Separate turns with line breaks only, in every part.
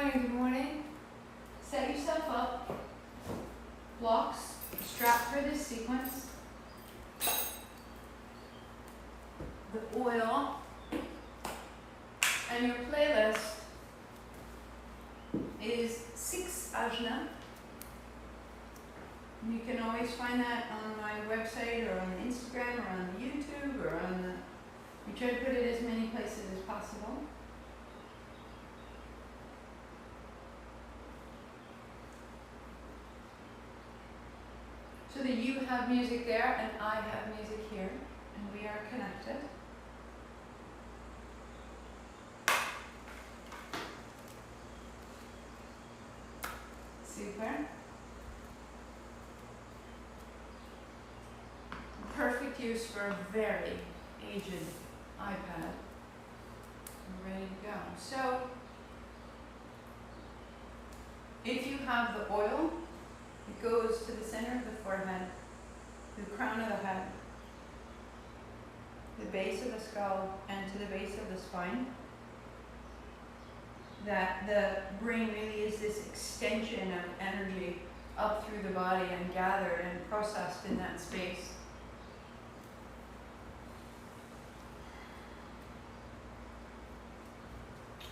good morning. Set yourself up. Blocks, strap for this sequence. The oil and your playlist is 6 ajna. You can always find that on my website or on Instagram or on YouTube or on the, we try to put it as many places as possible. So that you have music there and I have music here and we are connected. Super. Perfect use for a very aged iPad. We're ready to go. So, if you have the oil, it goes to the center of the forehead, the crown of the head, the base of the skull, and to the base of the spine. That the brain really is this extension of energy up through the body and gathered and processed in that space.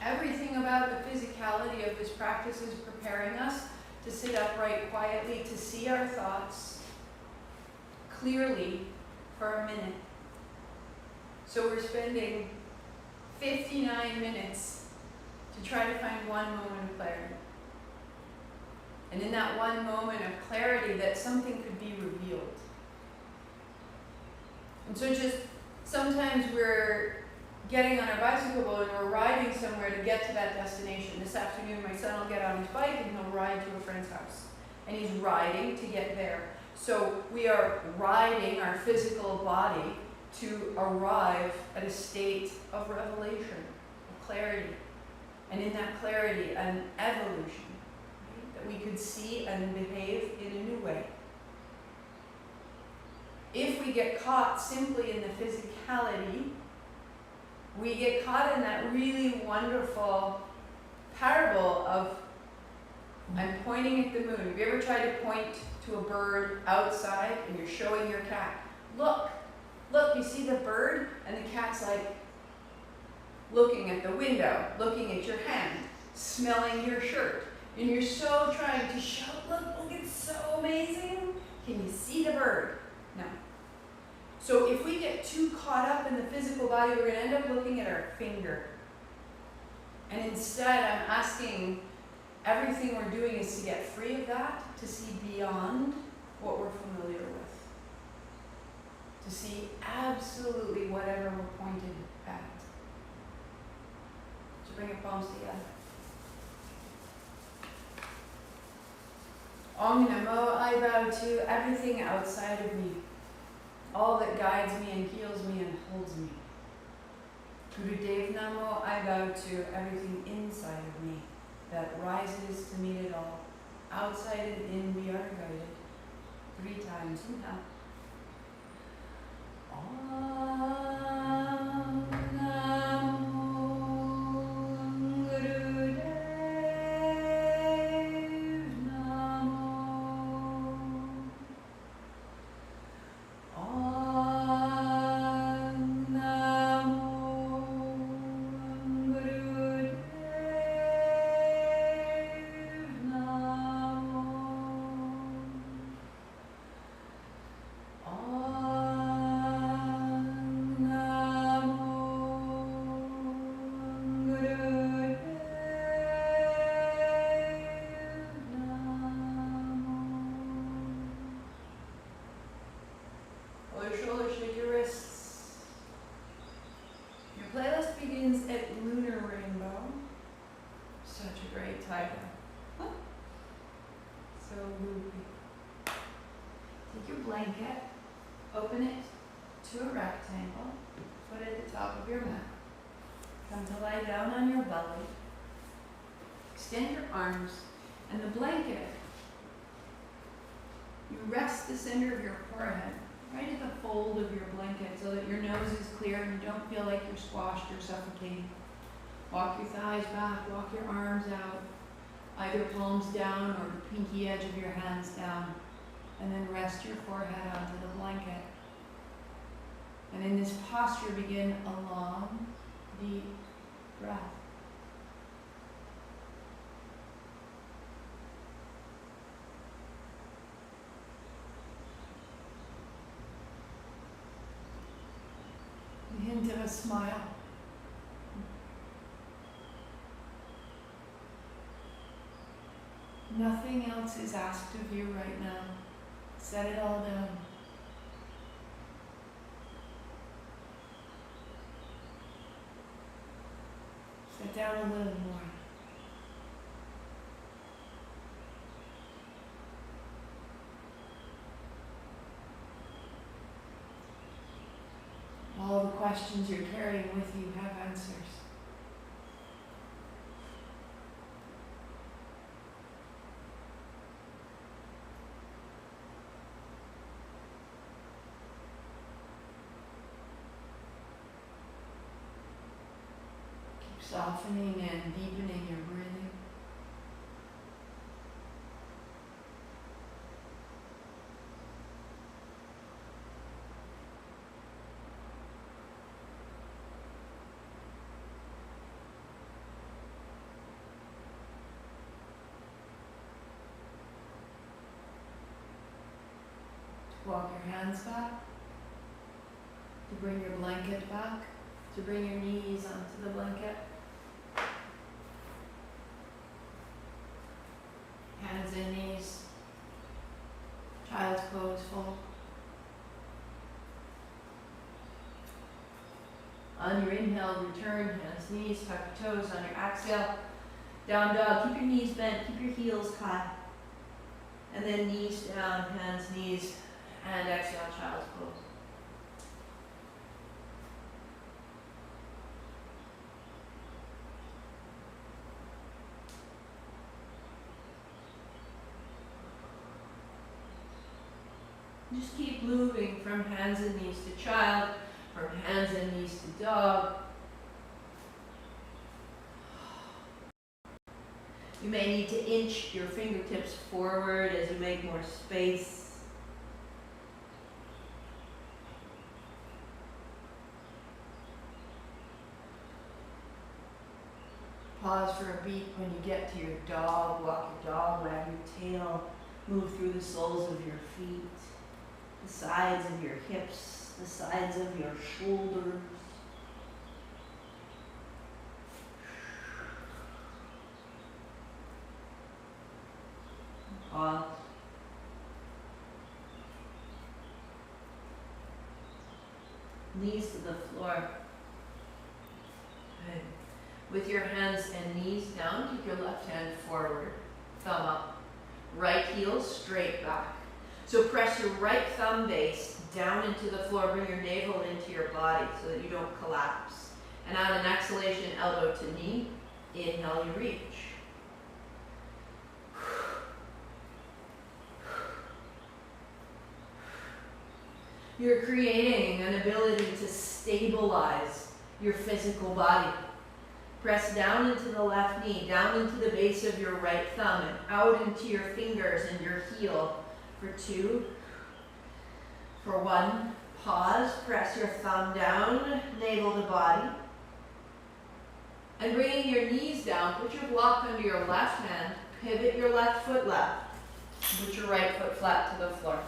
Everything about the physicality of this practice is preparing us to sit upright quietly, to see our thoughts clearly for a minute. So we're spending 59 minutes to try to find one moment of clarity. And in that one moment of clarity, that something could be revealed. And so just sometimes we're getting on our bicycle and we're riding somewhere to get to that destination. This afternoon my son will get on his bike and he'll ride to a friend's house. And he's riding to get there. So we are riding our physical body to arrive at a state of revelation, of clarity. And in that clarity, an evolution, right? That we could see and behave in a new way. If we get caught simply in the physicality, we get caught in that really wonderful parable of I'm pointing at the moon. Have you ever tried to point to a bird outside and you're showing your cat? Look, you see the bird? And the cat's like looking at the window, looking at your hand, smelling your shirt. And you're so trying to show, look, it's so amazing. Can you see the bird? No. So if we get too caught up in the physical body, we're going to end up looking at our finger. And instead, I'm asking, everything we're doing is to get free of that, to see beyond what we're familiar with. To see absolutely whatever we're pointed at. So bring your palms together. Om Namo, I bow to everything outside of me. All that guides me and heals me and holds me. Gurudev Namo, I bow to everything inside of me that rises to meet it all. Outside and in we are guided. 3 times. Inhale. Om Namo Gurudev Namo. Blanket, open it to a rectangle, put it at the top of your mat. Come to lie down on your belly, extend your arms, and the blanket, you rest the center of your forehead right at the fold of your blanket so that your nose is clear and you don't feel like you're squashed or suffocating. Walk your thighs back, walk your arms out. either palms down or the pinky edge of your hands down. And then rest your forehead onto the blanket. And in this posture, begin a long, deep breath. A hint of a smile. Nothing else is asked of you right now. Set it all down. Set down a little more. All the questions you're carrying with you have answers. Keep softening and deepening your breathing. Walk your hands back, to bring your blanket back, to bring your knees onto the blanket. Hands and knees, child's pose full. On your inhale, return, hands, knees, tuck your toes. On your exhale, down dog, keep your knees bent, keep your heels high. And then knees down, hands, knees, and exhale, child's pose. Just keep moving from hands and knees to child, from hands and knees to dog. You may need to inch your fingertips forward as you make more space. Pause for a beat when you get to your dog. Walk your dog, wag your tail, move through the soles of your feet, the sides of your hips, the sides of your shoulders. Pause. Knees to the floor. Good. With your hands and knees down, keep your left hand forward, thumb up. Right heel straight back. So press your right thumb base down into the floor, bring your navel into your body so that you don't collapse. And on an exhalation, elbow to knee, inhale, you reach. You're creating an ability to stabilize your physical body. Press down into the left knee, down into the base of your right thumb, and out into your fingers and your heel. For 2, for 1, pause, press your thumb down, navel to body. And bringing your knees down, put your block under your left hand, pivot your left foot left, put your right foot flat to the floor.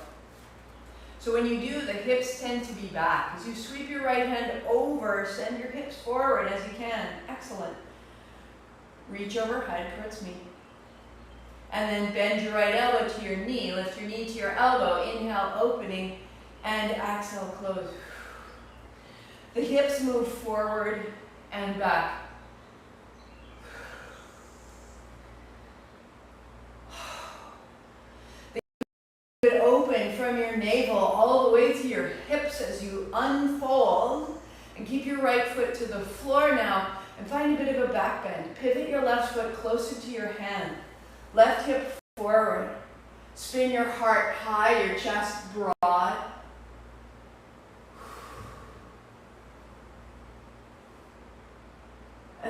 So when you do, the hips tend to be back. As you sweep your right hand over, send your hips forward as you can. Excellent. Reach overhead towards me. And then bend your right elbow to your knee. Lift your knee to your elbow. Inhale, opening, and exhale, close. The hips move forward and back. Open from your navel all the way to your hips as you unfold, and keep your right foot to the floor now and find a bit of a back bend. Pivot your left foot closer to your hand. Left hip forward. Spin your heart high, your chest broad.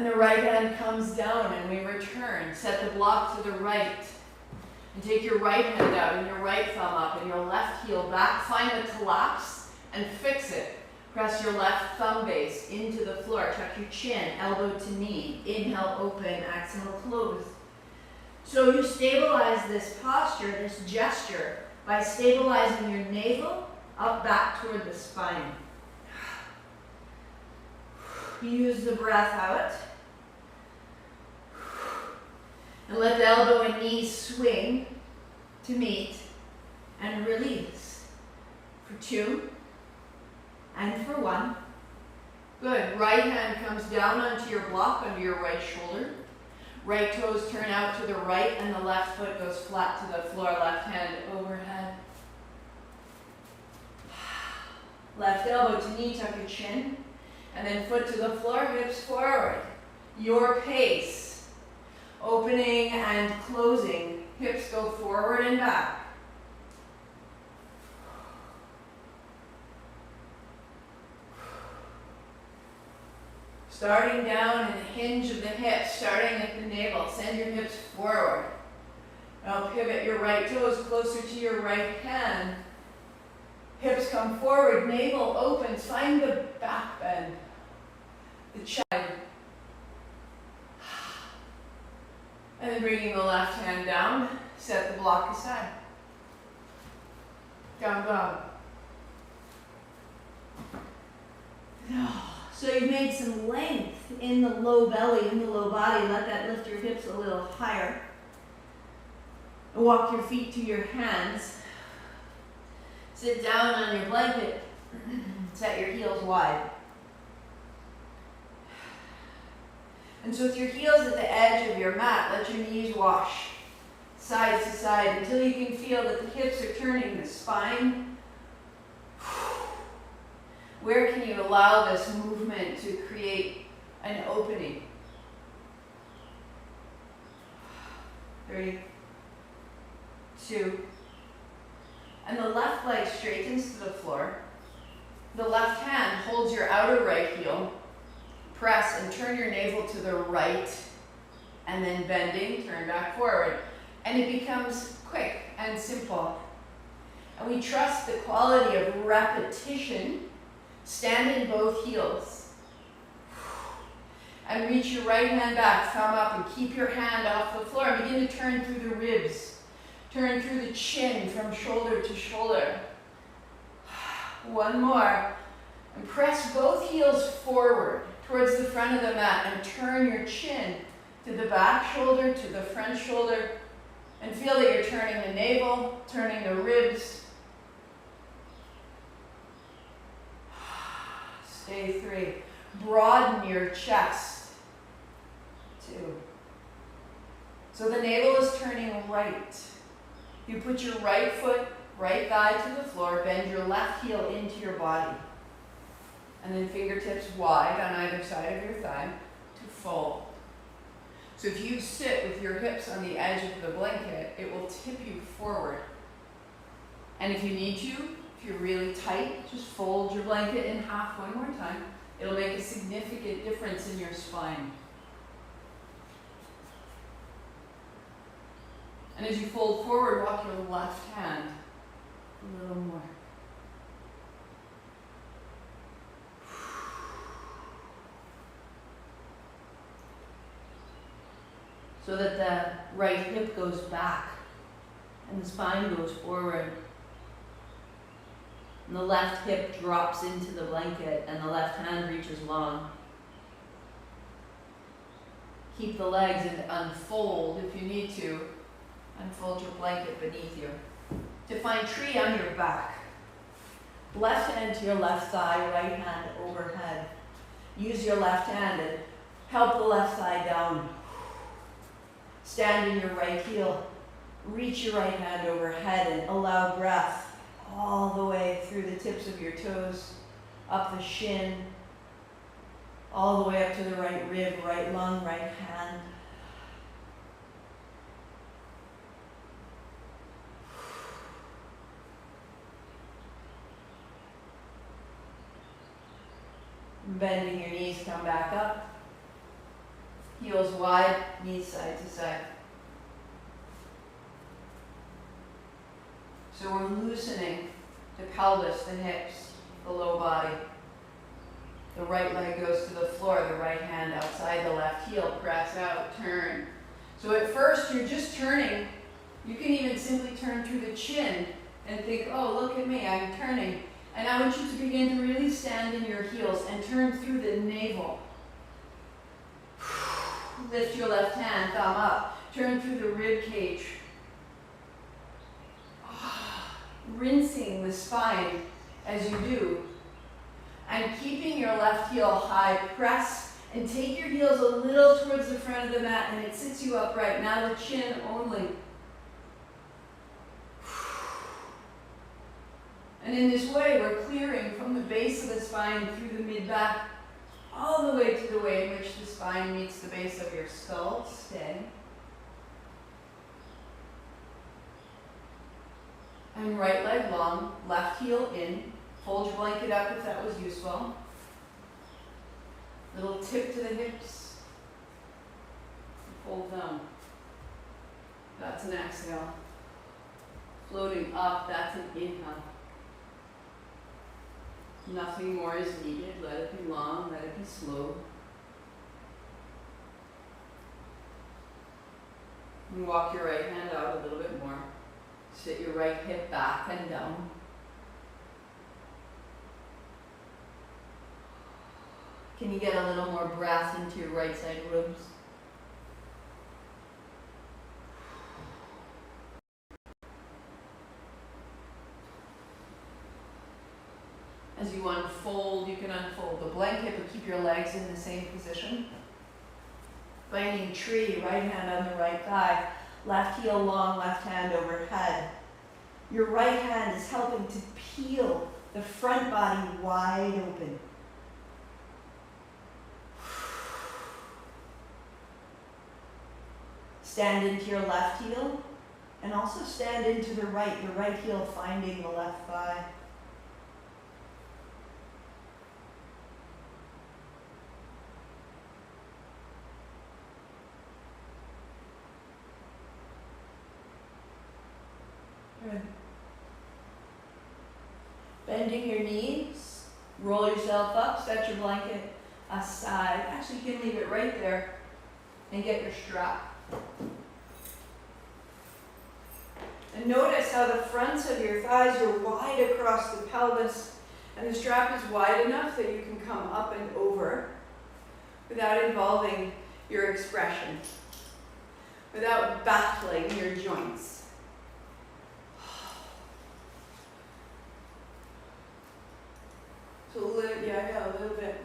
And the right hand comes down and we return. Set the block to the right. And take your right hand out and your right thumb up and your left heel back. Find the collapse and fix it. Press your left thumb base into the floor. Tuck your chin, elbow to knee. Inhale, open, exhale, close. So you stabilize this posture, this gesture, by stabilizing your navel up back toward the spine. Use the breath out. And let the elbow and knee swing to meet and release. For 2 and for 1. Good. Right hand comes down onto your block under your right shoulder. Right toes turn out to the right and the left foot goes flat to the floor. Left hand overhead. Left elbow to knee, tuck your chin. And then foot to the floor, hips forward. Your pace. Opening and closing. Hips go forward and back. Starting down in the hinge of the hips, starting at the navel. Send your hips forward. Now pivot your right toes closer to your right hand. Hips come forward, navel opens. Find the back bend. The child. And then bringing the left hand down, set the block aside. Down dog. So you've made some length in the low belly, in the low body. Let that lift your hips a little higher. And walk your feet to your hands. Sit down on your blanket. Set your heels wide. And so with your heels at the edge of your mat, let your knees wash side to side until you can feel that the hips are turning the spine. Where can you allow this movement to create an opening? 3, 2, and the left leg straightens to the floor. The left hand holds your outer right heel. Press and turn your navel to the right, and then bending, turn back forward. And it becomes quick and simple. And we trust the quality of repetition. Stand in both heels. And reach your right hand back, thumb up, and keep your hand off the floor. And begin to turn through the ribs. Turn through the chin from shoulder to shoulder. 1 more. And press both heels forward towards the front of the mat and turn your chin to the back shoulder, to the front shoulder. And feel that you're turning the navel, turning the ribs. Stay 3. Broaden your chest. 2. So the navel is turning right. You put your right foot, right thigh to the floor, bend your left heel into your body. And then fingertips wide on either side of your thigh to fold. So if you sit with your hips on the edge of the blanket, it will tip you forward. And if you need to, if you're really tight, just fold your blanket in half 1 more time. It'll make a significant difference in your spine. And as you fold forward, walk your left hand a little more. So that the right hip goes back and the spine goes forward. And the left hip drops into the blanket and the left hand reaches long. Keep the legs and unfold if you need to. Unfold your blanket beneath you. To find tree on your back. Left hand to your left thigh, right hand overhead. Use your left hand and help the left thigh down. Stand in your right heel. Reach your right hand overhead and allow breath all the way through the tips of your toes, up the shin, all the way up to the right rib, right lung, right hand. Bending your knees, come back up. Heels wide, knees side to side. So we're loosening the pelvis, the hips, the low body. The right leg goes to the floor, the right hand outside the left heel, press out, turn. So at first you're just turning. You can even simply turn through the chin and think, oh, look at me, I'm turning. And I want you to begin to really stand in your heels and turn through the navel. Lift your left hand, thumb up. Turn through the rib cage. Rinsing the spine as you do. And keeping your left heel high, press and take your heels a little towards the front of the mat and it sits you upright. Now the chin only. And in this way, we're clearing from the base of the spine through the mid-back, all the way to the way in which the spine meets the base of your skull. Stay. And right leg long, left heel in. Fold your blanket up if that was useful. Little tip to the hips. Fold down. That's an exhale. Floating up, that's an inhale. Nothing more is needed. Let it be long, let it be slow. And walk your right hand out a little bit more. Sit your right hip back and down. Can you get a little more breath into your right side ribs? As you unfold, you can unfold the blanket, but keep your legs in the same position. Binding tree, right hand on the right thigh, left heel long, left hand overhead. Your right hand is helping to peel the front body wide open. Stand into your left heel and also stand into the right, your right heel finding the left thigh. Good. Bending your knees, roll yourself up, set your blanket aside. Actually, you can leave it right there and get your strap. And notice how the fronts of your thighs are wide across the pelvis, and the strap is wide enough that you can come up and over without involving your expression, without battling your joints. So a little bit.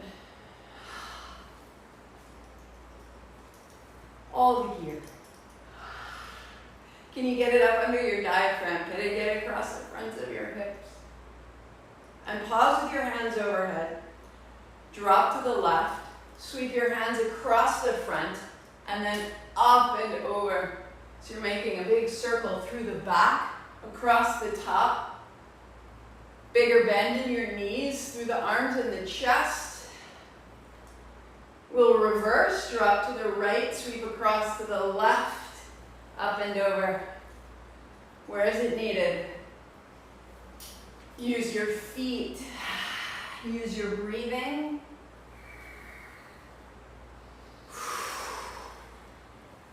All the gear. Can you get it up under your diaphragm? Can it get across the fronts of your hips? And pause with your hands overhead. Drop to the left. Sweep your hands across the front and then up and over. So you're making a big circle through the back, across the top. Bigger bend in your knees, through the arms and the chest. We'll reverse, drop to the right, sweep across to the left, up and over. Where is it needed? Use your feet. Use your breathing.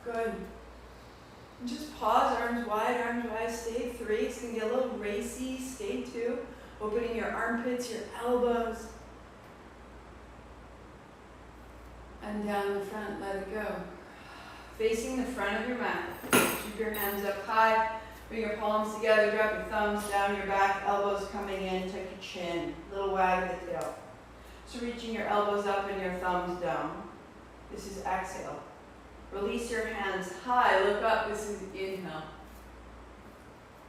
Good. And just pause, arms wide, stay 3. It's going to get a little racy, stay 2. Opening your armpits, your elbows. And down the front, let it go. Facing the front of your mat. Keep your hands up high. Bring your palms together, drop your thumbs down your back, elbows coming in, tuck your chin. Little wag the tail. So reaching your elbows up and your thumbs down. This is exhale. Release your hands high, look up, this is inhale.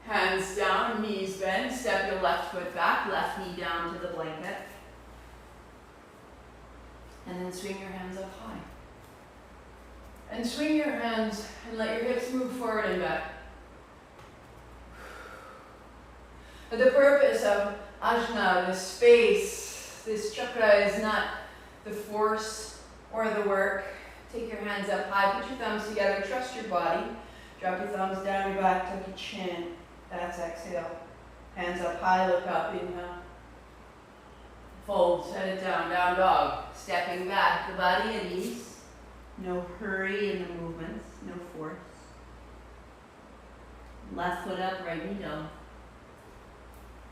Hands down, knees bend, step your left foot back, left knee down to the blanket. And then swing your hands up high. And swing your hands and let your hips move forward and back. The purpose of ajna, the space, this chakra is not the force or the work Take your hands up high, put your thumbs together, trust your body. Drop your thumbs down your back, tuck your chin. That's exhale. Hands up high, look up, inhale. Fold, set it down, down dog. Stepping back, the body at ease. No hurry in the movements, no force. Left foot up, right knee down.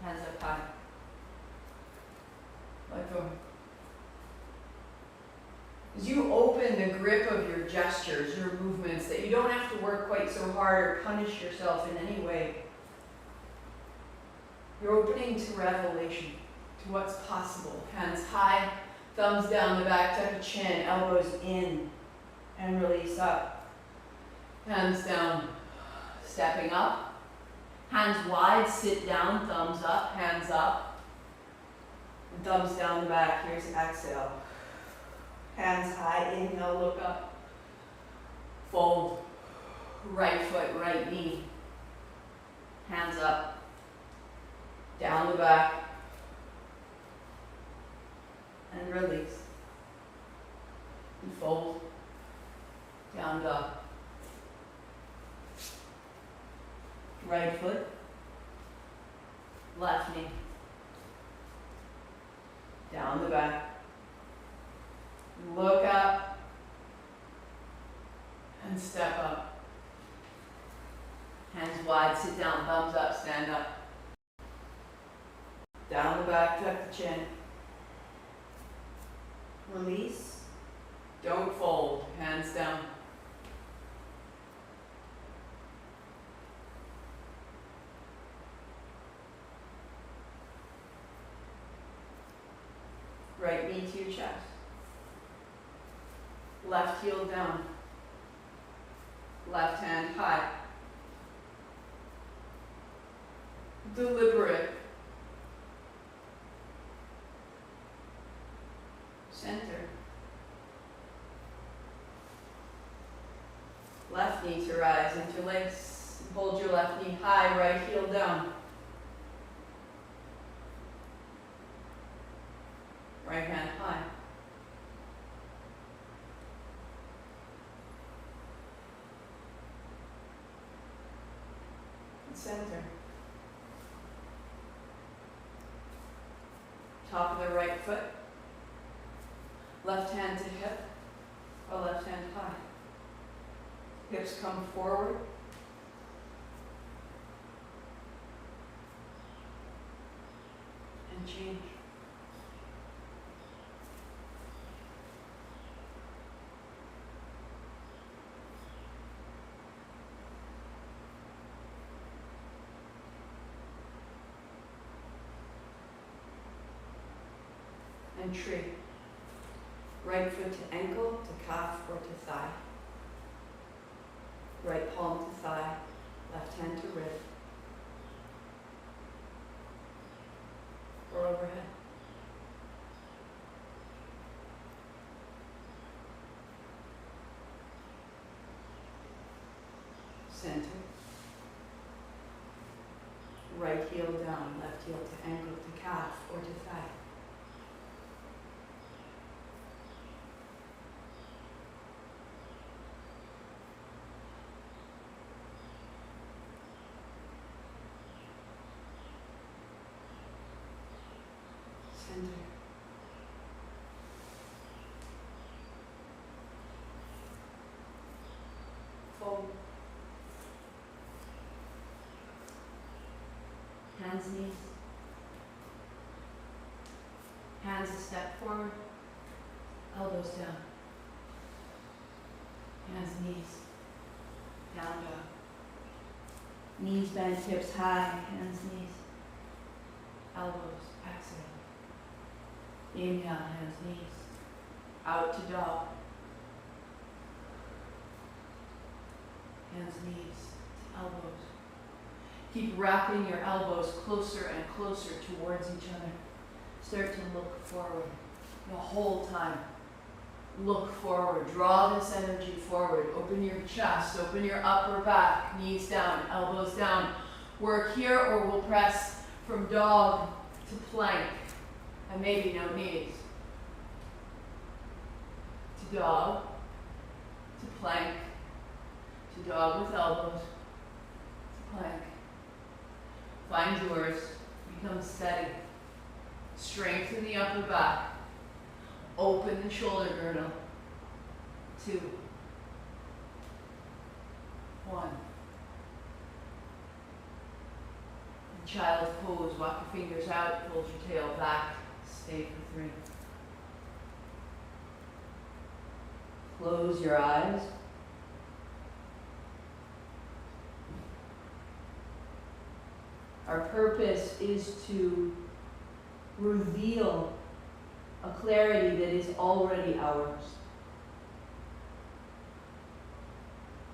Hands up high. Let go. As you open the grip of your gestures, your movements, that you don't have to work quite so hard or punish yourself in any way. You're opening to revelation, to what's possible. Hands high, thumbs down the back, tuck your chin, elbows in, and release up. Hands down, stepping up. Hands wide, sit down, thumbs up, hands up. And thumbs down the back, here's exhale. Hands high, inhale, look up. Fold. Right foot, right knee. Hands up. Down the back. And release. And fold. Down dog. Right foot. Left knee. Down the back. Look up and step up. Hands wide, sit down, thumbs up, stand up. Down the back, tuck the chin. Release. Don't fold, hands down. Right knee to your chest. Left heel down. Left hand high. Deliberate. Center. Left knee to rise, interlace. Hold your left knee high, right heel down. Right hand high. Center. Top of the right foot. Left hand to hip, or left hand high. Hips come forward. And change. And tree. Right foot to ankle, to calf, or to thigh. Right palm to thigh, left hand to rib. Or overhead. Center. Right heel down, left heel to ankle, to calf, or to thigh. Center. Fold. Hands, knees. Hands a step forward. Elbows down. Hands, knees. Down dog. Knees bent, hips high. Hands, knees. Elbows. Exhale. Inhale, hands, knees. Out to dog. Hands, knees, elbows. Keep wrapping your elbows closer and closer towards each other. Start to look forward the whole time. Look forward. Draw this energy forward. Open your chest. Open your upper back. Knees down. Elbows down. Work here, or we'll press from dog to plank. And maybe no knees. To dog. to plank, to dog with elbows, to plank. Find yours, become steady. Strengthen the upper back. Open the shoulder girdle. 2, 1. In child's pose, walk your fingers out, fold your tail back, stay for 3. Close your eyes. Our purpose is to reveal a clarity that is already ours.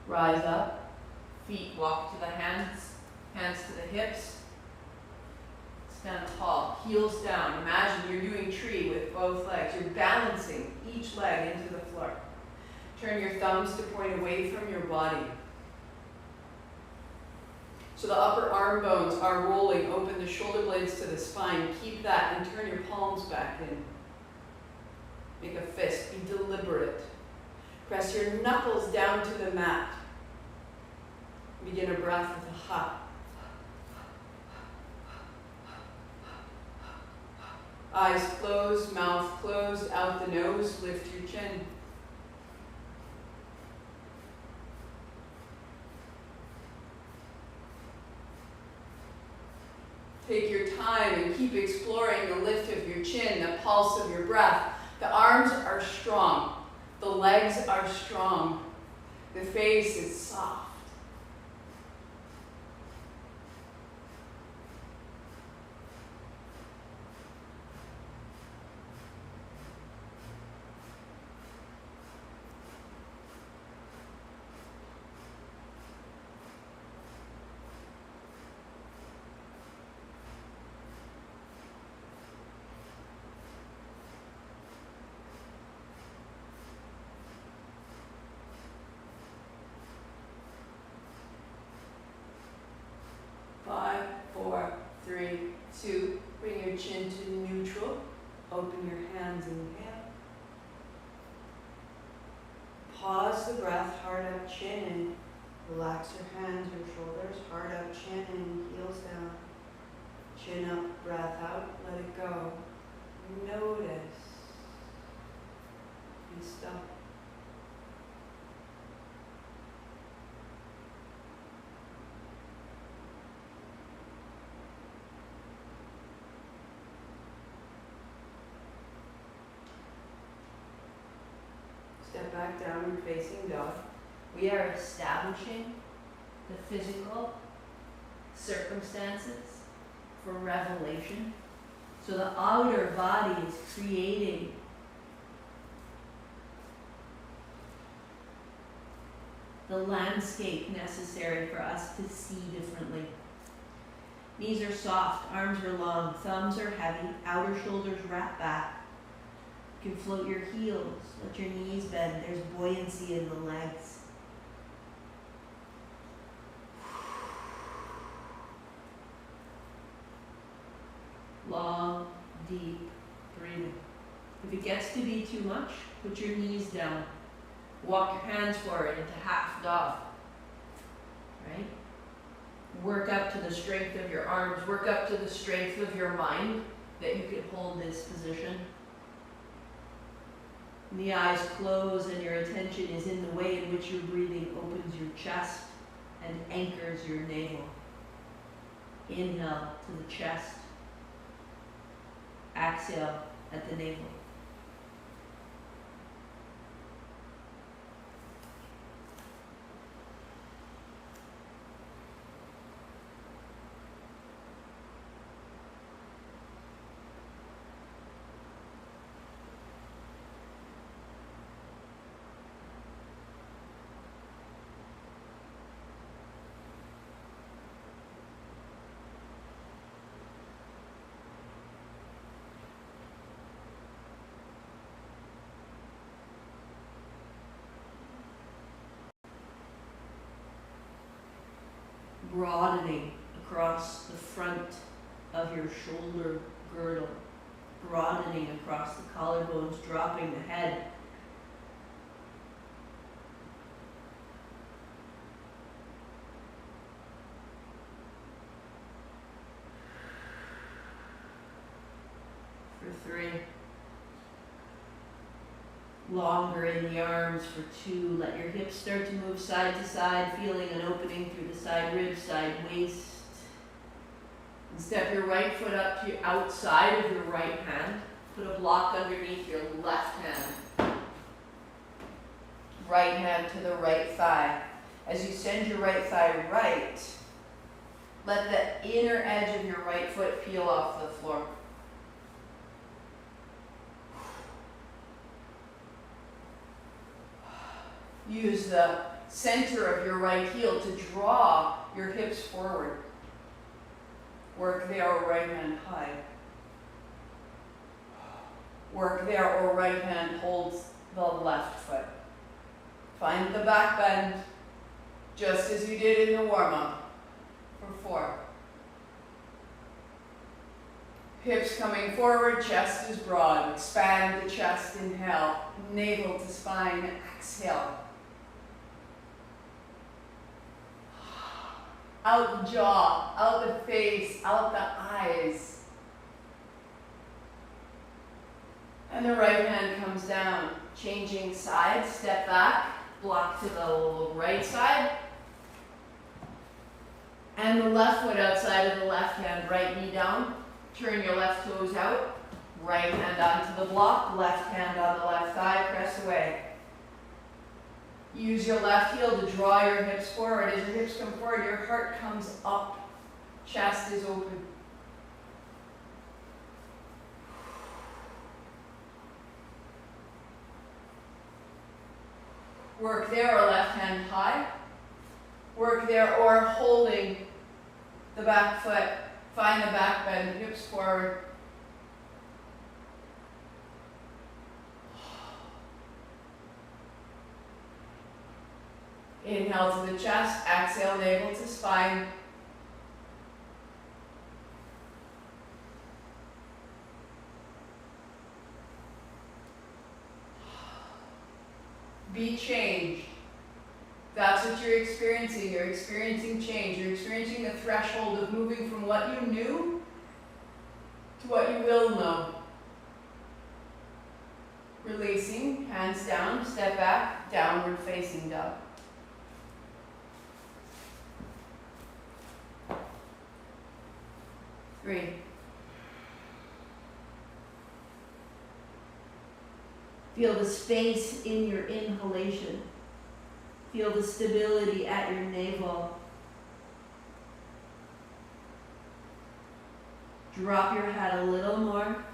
Rise up, feet walk to the hands, hands to the hips. Stand tall, heels down. Imagine you're doing tree with both legs. You're balancing each leg into the floor. Turn your thumbs to point away from your body. So the upper arm bones are rolling. Open the shoulder blades to the spine. Keep that and turn your palms back in. Make a fist. Be deliberate. Press your knuckles down to the mat. Begin a breath with a ha. Eyes closed, mouth closed, out the nose, lift your chin. Take your time and keep exploring the lift of your chin, the pulse of your breath. The arms are strong. The legs are strong. The face is soft. Five, 4, 3, 2. Bring your chin to neutral. Open your hands, inhale. Pause the breath, heart up, chin in. Relax your hands, your shoulders, heart up, chin in, heels down. Chin up, breath out, let it go. Notice. And stop. Step back down and facing dog. We are establishing the physical circumstances for revelation. So the outer body is creating the landscape necessary for us to see differently. Knees are soft, arms are long, thumbs are heavy, outer shoulders wrap back. You can float your heels, let your knees bend. There's buoyancy in the legs. Long, deep breathing. If it gets to be too much, put your knees down. Walk your hands forward into half dog. Right? Work up to the strength of your arms. Work up to the strength of your mind that you can hold this position. And the eyes close and your attention is in the way in which your breathing opens your chest and anchors your navel. Inhale to the chest. Exhale at the navel. Broadening across the front of your shoulder girdle, broadening across the collarbones, dropping the head. Longer in the arms for 2. Let your hips start to move side to side, feeling an opening through the side ribs, side waist. And step your right foot up to your outside of your right hand. Put a block underneath your left hand. Right hand to the right thigh. As you send your right thigh right, let the inner edge of your right foot peel off the floor. Use the center of your right heel to draw your hips forward. Work there or right hand high. Work there or right hand holds the left foot. Find the back bend just as you did in the warm-up for 4. Hips coming forward, chest is broad. Expand the chest, inhale. Navel to spine, exhale. Out the jaw, out the face, out the eyes. And the right hand comes down, changing sides, step back, block to the right side. And the left foot outside of the left hand, right knee down. Turn your left toes out, right hand onto the block, left hand on the left thigh, press away. Use your left heel to draw your hips forward. As your hips come forward, your heart comes up, chest is open. Work there or left hand high. Work there or holding the back foot. Find the back bend, hips forward. Inhale to the chest, exhale, navel to spine. Be changed. That's what you're experiencing. You're experiencing change. You're experiencing the threshold of moving from what you knew to what you will know. Releasing, hands down, step back, downward facing dog. Three. Feel the space in your inhalation. Feel the stability at your navel. Drop your head a little more.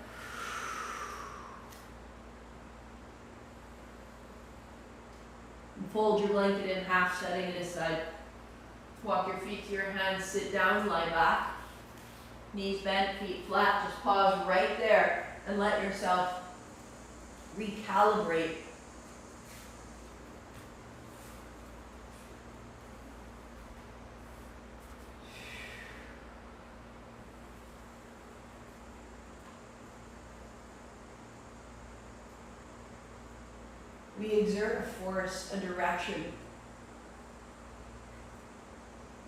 And fold your blanket in half, setting it aside. Walk your feet to your hands, sit down, lie back. Knees bent, feet flat. Just pause right there and let yourself recalibrate. We exert a force, a direction.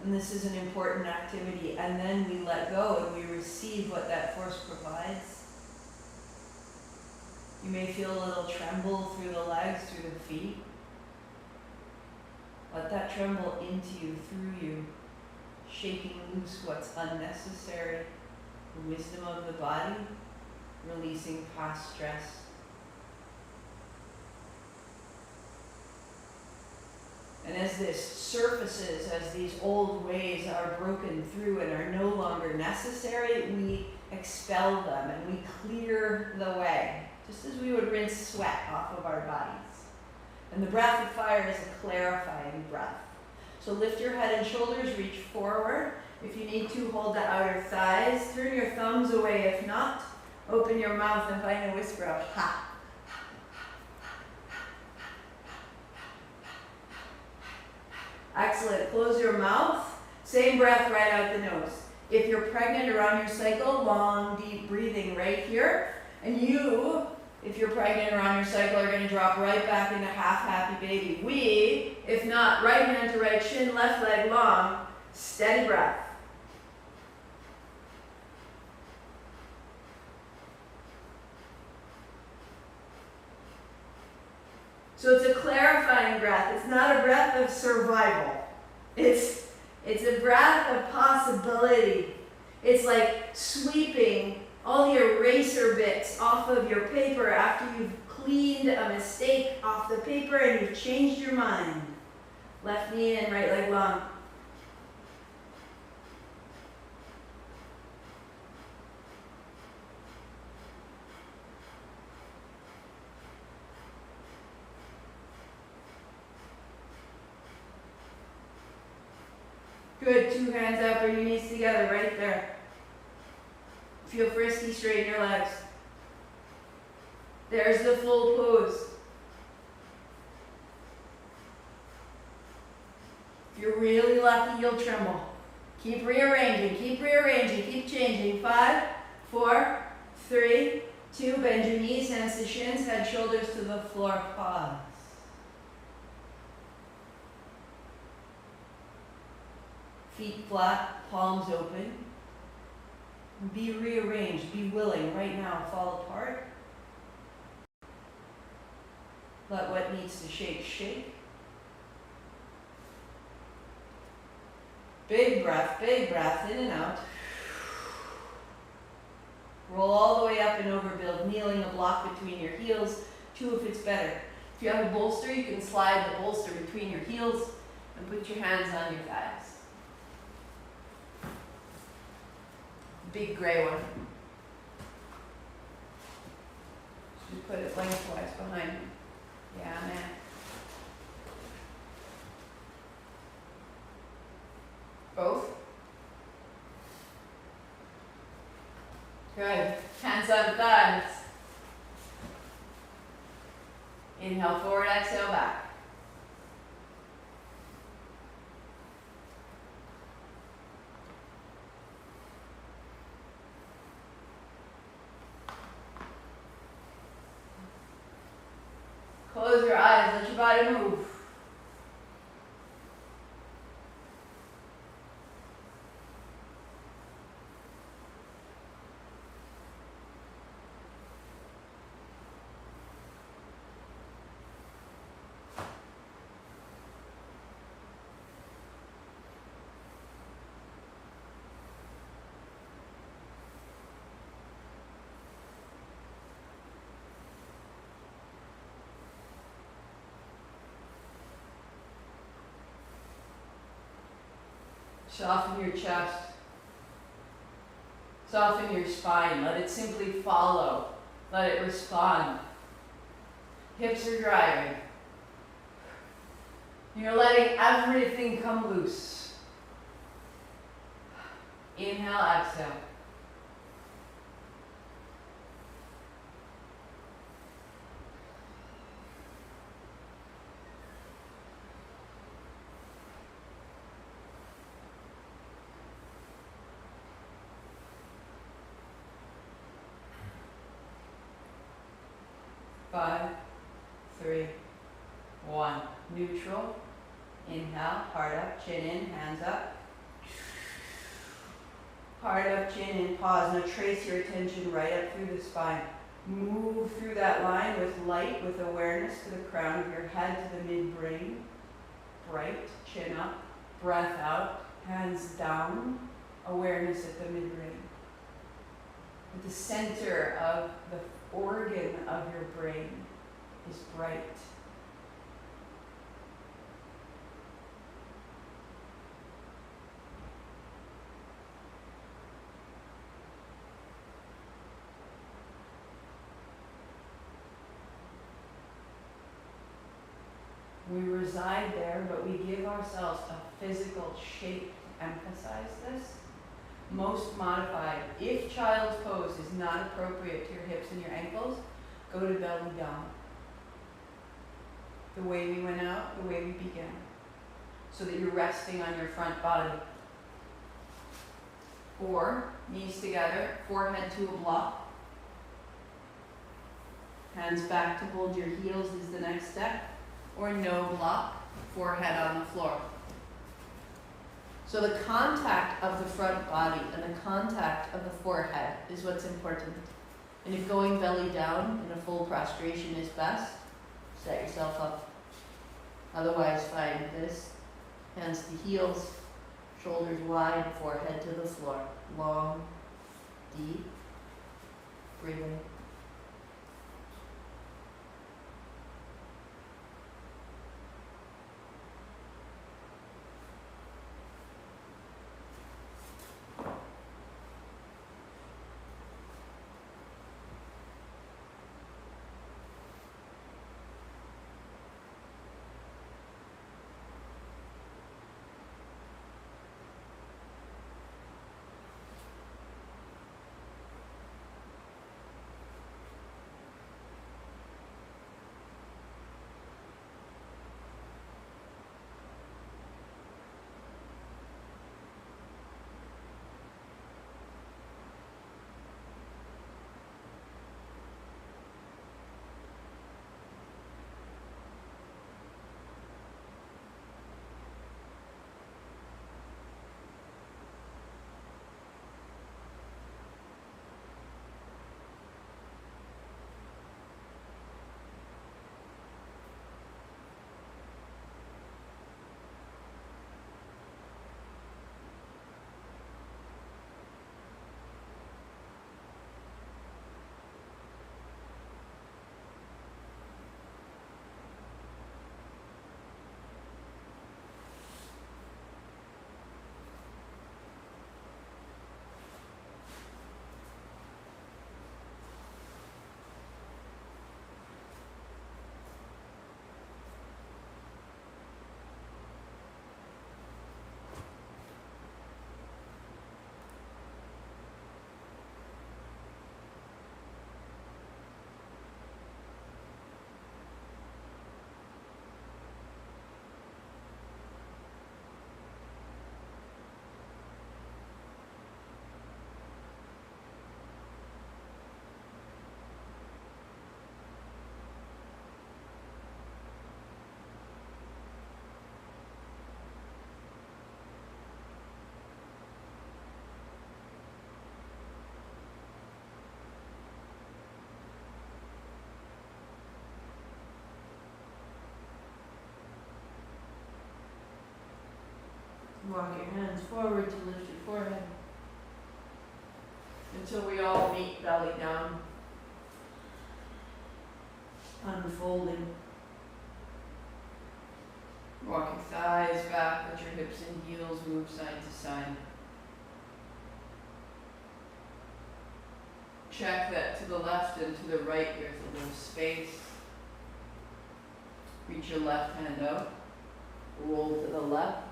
And this is an important activity. And then we let go and we receive what that force provides. You may feel a little tremble through the legs, through the feet. Let that tremble into you, through you, shaking loose what's unnecessary, the wisdom of the body, releasing past stress. And as this surfaces, as these old ways are broken through and are no longer necessary, we expel them and we clear the way, just as we would rinse sweat off of our bodies. And the breath of fire is a clarifying breath. So lift your head and shoulders, reach forward. If you need to, hold the outer thighs. Turn your thumbs away. If not, open your mouth and find a whisper of ha. Excellent. Close your mouth. Same breath right out the nose. If you're pregnant or on your cycle, long, deep breathing right here. And you, if you're pregnant or on your cycle, are going to drop right back into half happy baby. We, if not, right hand to right shin, left leg long, steady breath. So it's a clarifying breath. It's not a breath of survival. It's a breath of possibility. It's like sweeping all the eraser bits off of your paper after you've cleaned a mistake off the paper and you've changed your mind. Left knee in, right leg long. Good, 2 hands up, bring your knees together, right there. Feel frisky, straighten your legs. There's the full pose. If you're really lucky, you'll tremble. Keep rearranging, keep changing. 5, 4, 3, 2, bend your knees, hands to shins, head, shoulders to the floor, pause. Feet flat, palms open. Be rearranged, be willing right now, fall apart. Let what needs to shake, shake. Big breath, in and out. Roll all the way up and over, build kneeling, a block between your heels. 2 if it's better. If you have a bolster, you can slide the bolster between your heels and put your hands on your thighs. Big gray one. Just put it lengthwise behind me. Yeah, man. Both. Good. Hands on thighs. Inhale forward, exhale back. Close your eyes, let your body move. Soften your chest. Soften your spine. Let it simply follow. Let it respond. Hips are driving. You're letting everything come loose. Inhale, exhale. Five, 3, 1. Neutral. Inhale, heart up, chin in, hands up. Heart up, chin in, pause. Now trace your attention right up through the spine. Move through that line with light, with awareness to the crown of your head, to the midbrain. Bright, chin up, breath out, hands down, awareness at the midbrain. At the center of the organ of your brain is bright. We reside there, but we give ourselves a physical shape to emphasize this. Most modified. If child's pose is not appropriate to your hips and your ankles, go to belly down. The way we went out, the way we began. So that you're resting on your front body. Or, knees together, forehead to a block. Hands back to hold your heels is the next step. Or no block, forehead on the floor. So the contact of the front body and the contact of the forehead is what's important. And if going belly down in a full prostration is best,
set yourself up. Otherwise, find this. Hands to heels, shoulders wide, forehead to the floor. Long, deep breathing. Walk your hands forward to lift your forehead until we all meet belly down, unfolding. Walk your thighs back, let your hips and heels move side to side. Check that to the left and to the right there's a little space. Reach your left hand out, roll to the left.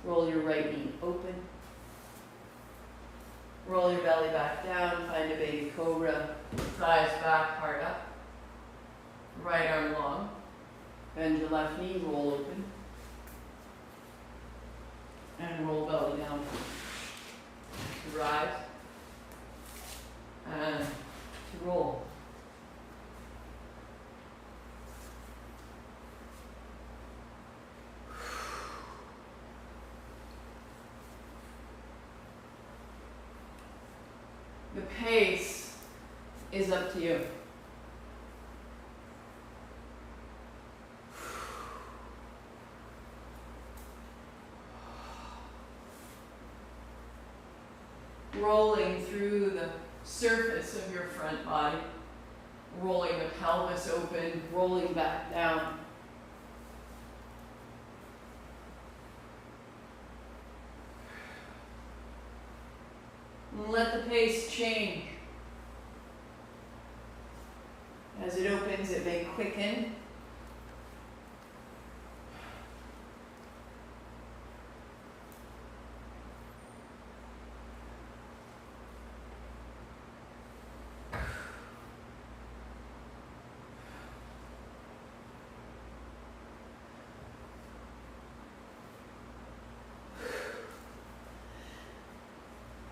Roll your right knee open. Roll your belly back down, find a baby cobra, thighs back, heart up. Right arm long. Bend your left knee, roll open. And roll belly down. To rise. And to roll. The pace is up to you. Rolling through the surface of your front body, rolling the pelvis open, rolling back down. Let the pace change. As it opens, it may quicken.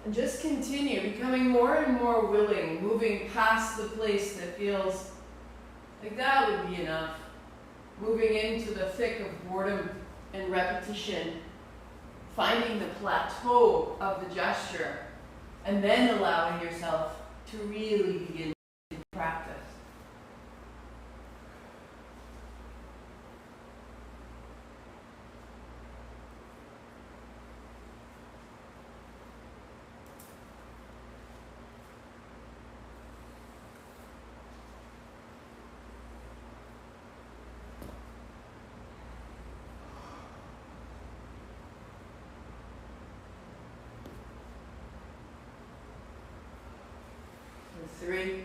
And just continue, becoming more and more willing, moving past the place that feels like that would be enough. Moving into the thick of boredom and repetition, finding the plateau of the gesture, and then allowing yourself to really begin to practice. 3,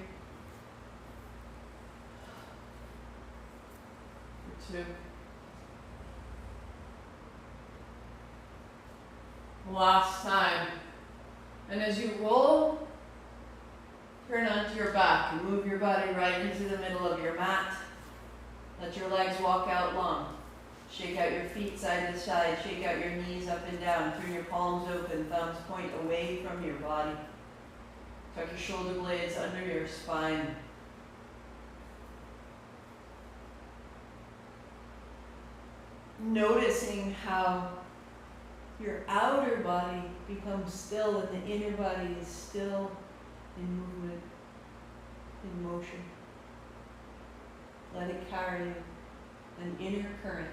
for 2. Last time. And as you roll, turn onto your back and move your body right into the middle of your mat. Let your legs walk out long. Shake out your feet side to side. Shake out your knees up and down. Turn your palms open, thumbs point away from your body. Tuck your shoulder blades under your spine. Noticing how your outer body becomes still and the inner body is still in movement, in motion. Let it carry an inner current.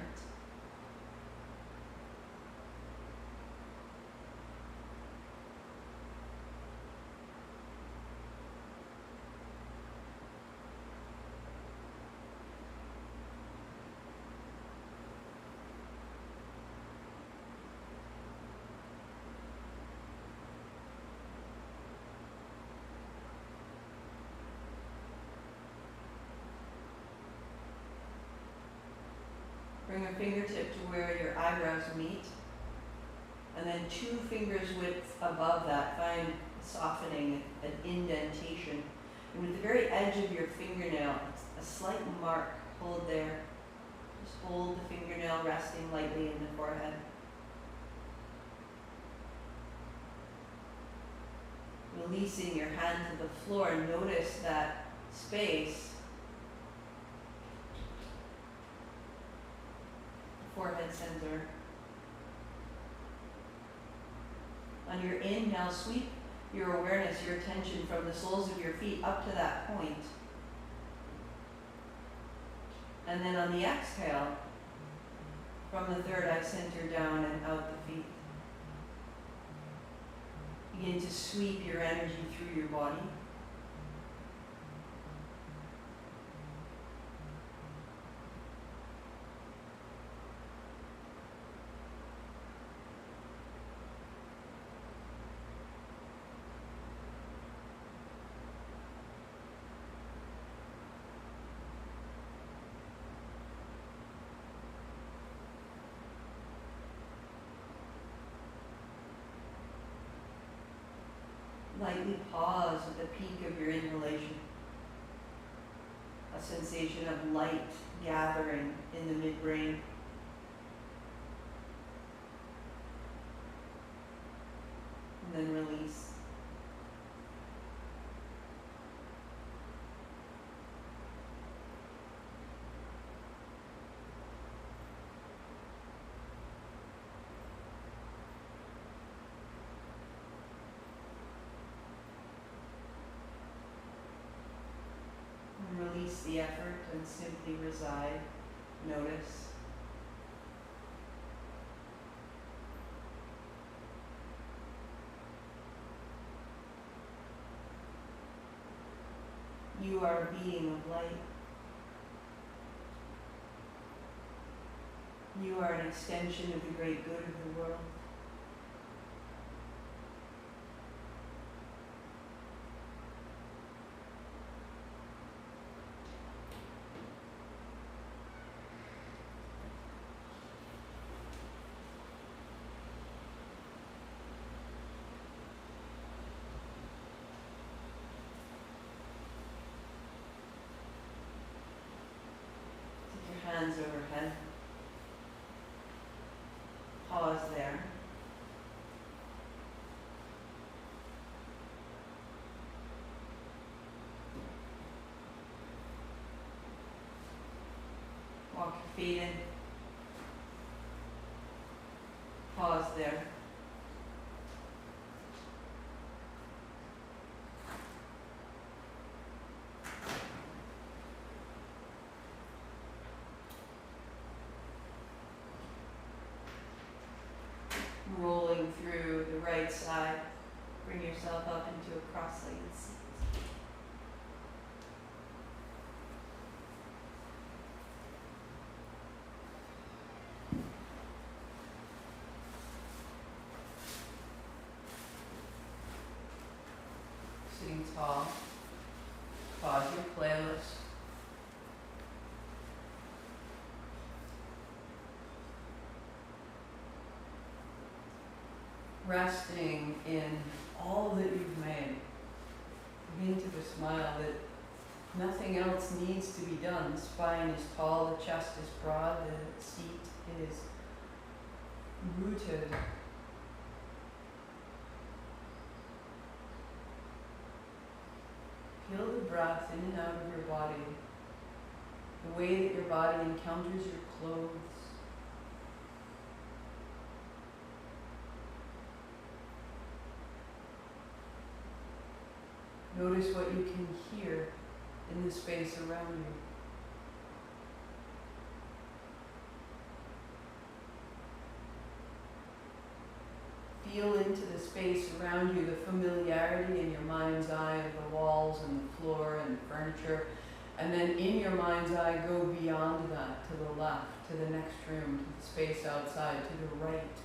Bring a fingertip to where your eyebrows meet, and then 2 fingers width above that, find softening, an indentation. And with the very edge of your fingernail, a slight mark, hold there. Just hold the fingernail resting lightly in the forehead. Releasing your hand to the floor, notice that space. Forehead center. On your inhale, sweep your awareness, your attention from the soles of your feet up to that point. And then on the exhale, from the third eye center down and out the feet. Begin to sweep your energy through your body. Lightly pause at the peak of your inhalation. A sensation of light gathering in the midbrain. And then release. Release the effort and simply reside, notice. You are a being of light. You are an extension of the great good of the world. Hands overhead. Pause there. Walk your feet in. Pause there. Rolling through the right side, bring yourself up into a cross-legged seat. Sitting tall, pause your playlist. Resting in all that you've made. Begin to just smile that nothing else needs to be done. The spine is tall, the chest is broad, the seat is rooted. Feel the breath in and out of your body, the way that your body encounters your clothes. Notice what you can hear in the space around you. Feel into the space around you, the familiarity in your mind's eye of the walls and the floor and the furniture. And then in your mind's eye, go beyond that, to the left, to the next room, to the space outside, to the right,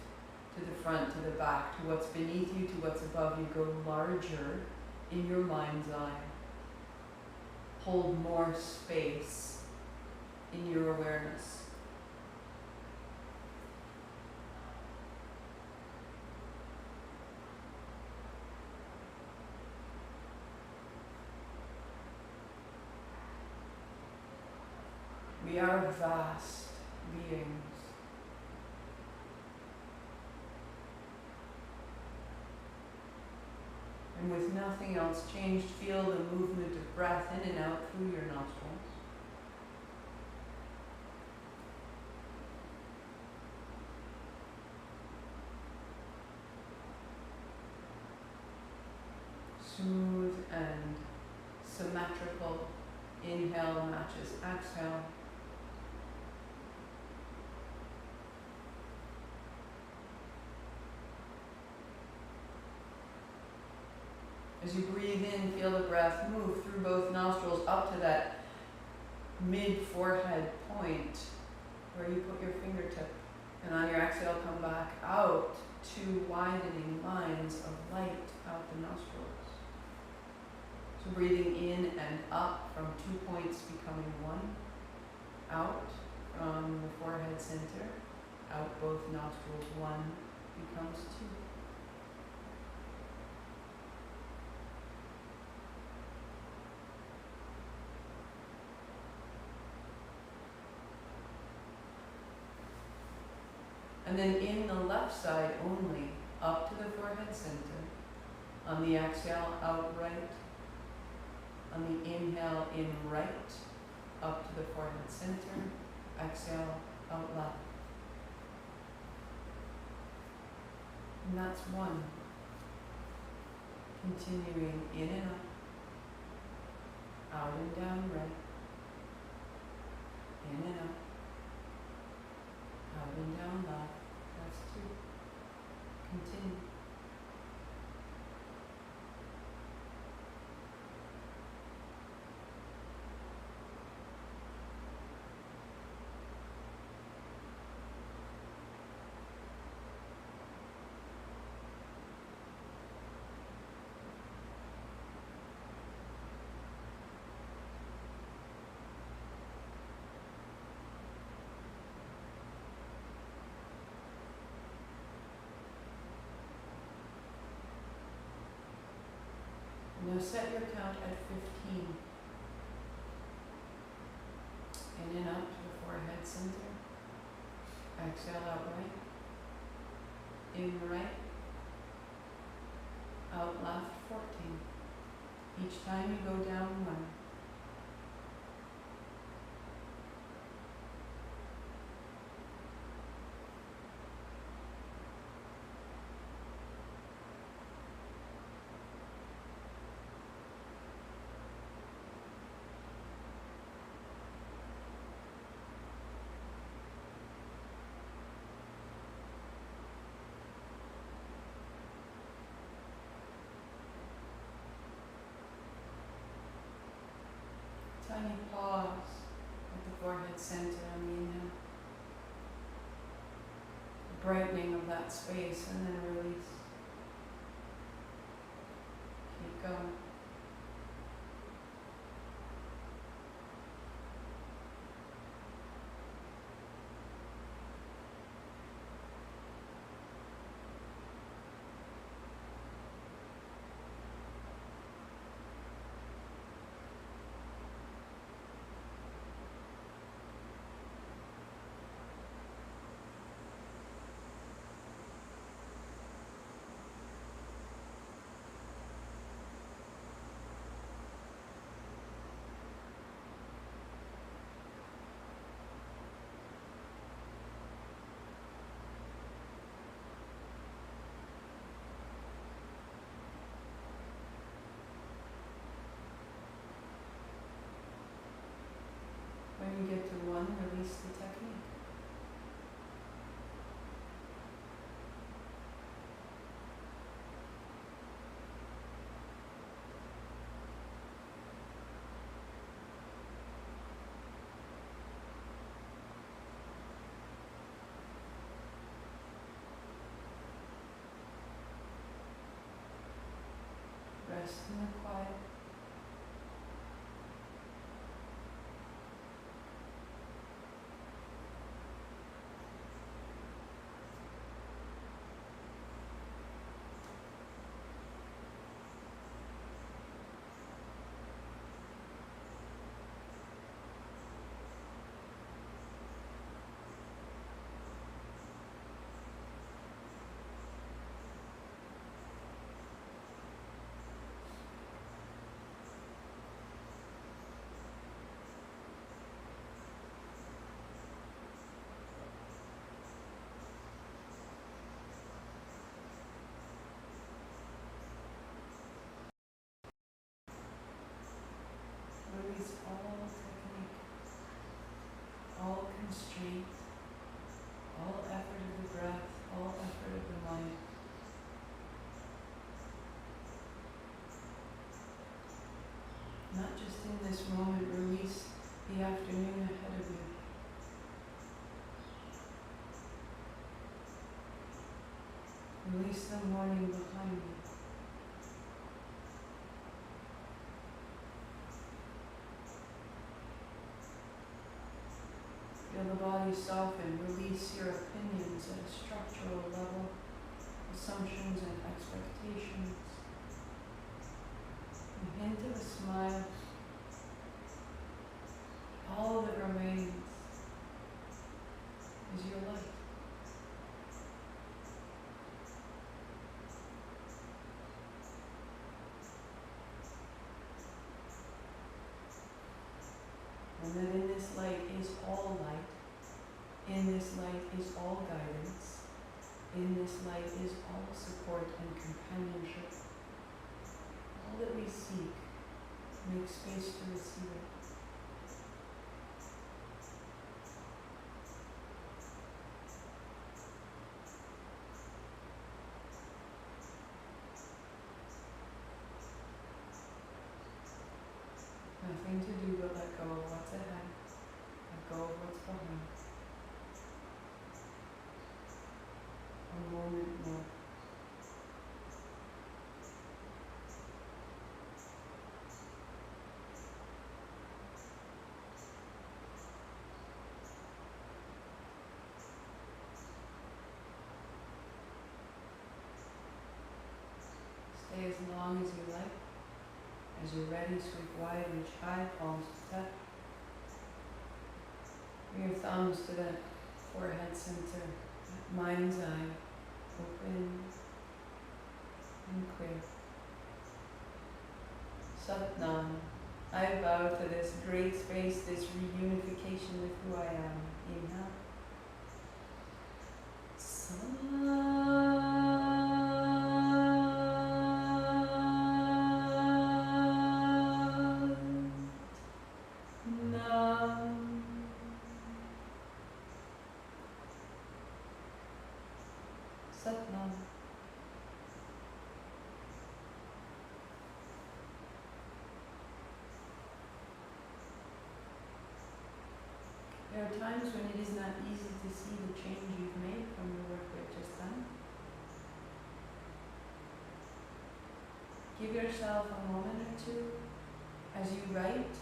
to the front, to the back, to what's beneath you, to what's above you. Go larger in your mind's eye. Hold more space in your awareness. We are vast beings. And with nothing else changed, feel the movement of breath in and out through your nostrils. Smooth and symmetrical. Inhale matches exhale. As you breathe in, feel the breath move through both nostrils up to that mid-forehead point where you put your fingertip. And on your exhale, come back out to widening lines of light out the nostrils. So breathing in and up from 2 points becoming 1. Out from the forehead center. Out both nostrils, 1 becomes 2. And then in the left side only, up to the forehead center. On the exhale, out right. On the inhale, in right, up to the forehead center. Exhale, out left. And that's 1. Continuing in and up. Out and down right. In and up. Out and down left. That's 2. Continue. Now set your count at 15. In and up to the forehead center. Exhale out right. In right. Out left 14. Each time you go down 1. Tiny pause at the forehead center on the inhale. Brightening of that space and then release. Keep going.
release the technique. Rest in the quiet. Release all technique, all constraint, all effort of the breath, all effort of the mind. Not just in this moment, release the afternoon ahead of you. Release the morning behind you. Feel the body soften. Release your opinions at a structural level, assumptions and expectations. A hint of a smile. All that remains is your light. And that in this light is all light. In this light is all guidance. In this light is all support and companionship. All that we seek, make space to receive it. Nothing to do but let go of what's ahead, let go of what's behind. A moment more. Stay as long as you like. As you're ready, sweep wide, reach high, palms to touch. Bring your thumbs to the forehead center, mind's eye, open and clear. Satnam. I bow to this great space, this reunification with who I am. Inhale. Satnam. There are times when it is not easy to see the change you've made from the work we've just done. Give yourself a moment or two as you write.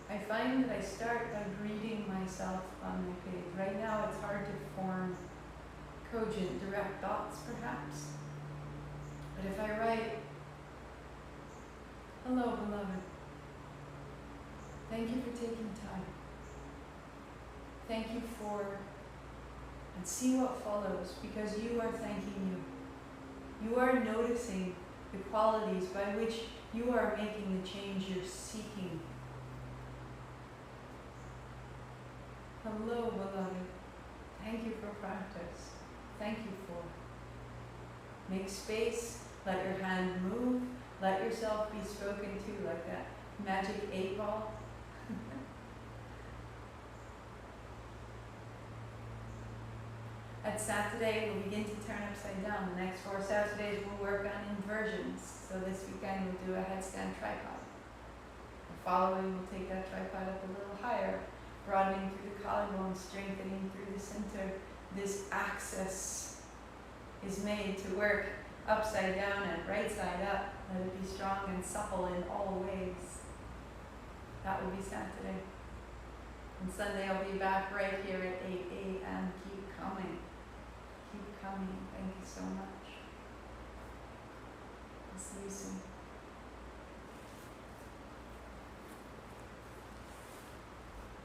I find that I start by greeting myself on my page. Right now it's hard to form cogent, direct thoughts perhaps. But if I write, hello beloved, thank you for taking time. Thank you for, and see what follows, because you are thanking you. You are noticing the qualities by which you are making the change you're seeking. Hello, beloved. Thank you for practice. Thank you for. Make space, let your hand move, let yourself be spoken to like that magic 8 ball. At Saturday, we'll begin to turn upside down. The next 4 Saturdays, we'll work on inversions. So this weekend, we'll do a headstand tripod. The following, we'll take that tripod up a little higher, broadening through the collarbone, strengthening through the center. This axis is made to work upside down and right side up. Let it be strong and supple in all ways. That will be Saturday. And Sunday I'll be back right here at 8 a.m. Keep coming. Keep coming. Thank you so much. I'll see you soon.